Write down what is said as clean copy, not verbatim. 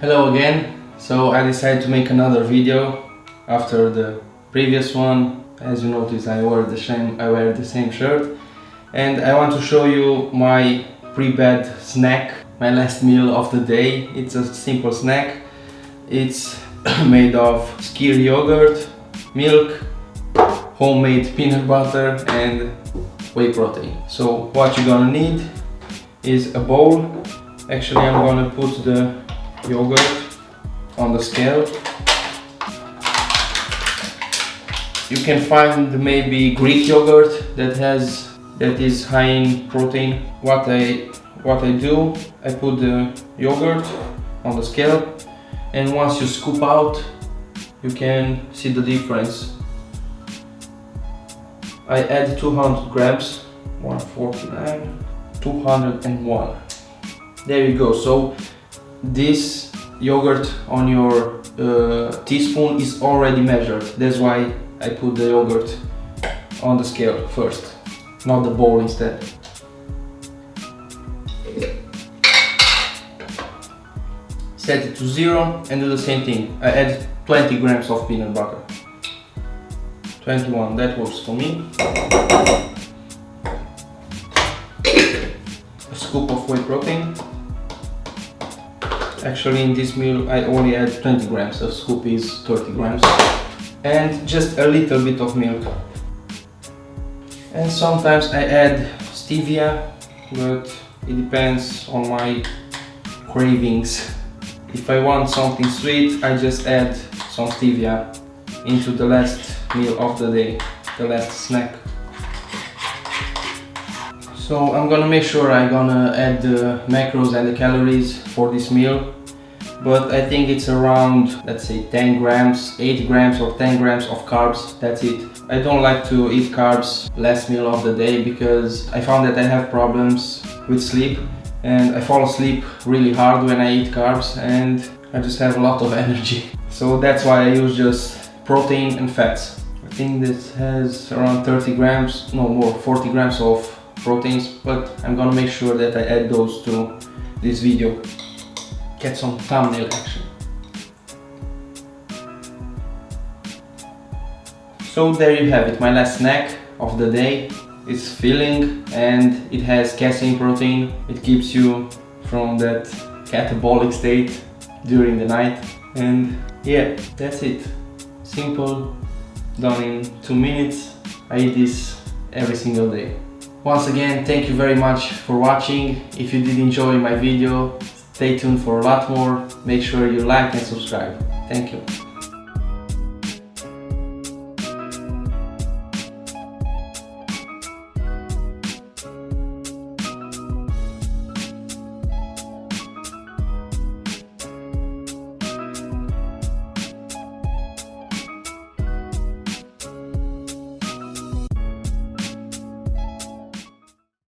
Hello again. So I decided to make another video after the previous one. As you notice, I wear the same shirt, and I want to show you my pre-bed snack, my last meal of the day. It's a simple snack. It's made of skyr yogurt, milk, homemade peanut butter and whey protein. So what you're gonna need is a bowl. Actually, I'm gonna put the yogurt on the scale. You can find maybe Greek yogurt that is high in protein. What I do, I put the yogurt on the scale, and once you scoop out, you can see the difference. I add 200 grams, 149, 201. There you go. So this yogurt on your teaspoon is already measured. That's why I put the yogurt on the scale first, not the bowl instead. Set it to 0 and do the same thing. I add 20 grams of peanut butter. 21, that works for me. A scoop of whey protein. Actually, in this meal I only add 20 grams, a scoop is 30 grams. And just a little bit of milk. And sometimes I add stevia, but it depends on my cravings. If I want something sweet, I just add some stevia into the last meal of the day, the last snack. So I'm gonna make sure I'm gonna add the macros and the calories for this meal, but I think it's around, let's say 10 grams, 8 grams or 10 grams of carbs, that's it. I don't like to eat carbs last meal of the day because I found that I have problems with sleep, and I fall asleep really hard when I eat carbs and I just have a lot of energy. So that's why I use just protein and fats. I think this has around 30 grams, no more, 40 grams of proteins, but I'm gonna make sure that I add those to this video. Get some thumbnail action. So there you have it, my last snack of the day. It's filling and it has casein protein. It keeps you from that catabolic state during the night. And yeah, that's it. Simple, done in 2 minutes. I eat this every single day. Once again, thank you very much for watching. If you did enjoy my video, stay tuned for a lot more. Make sure you like and subscribe. Thank you.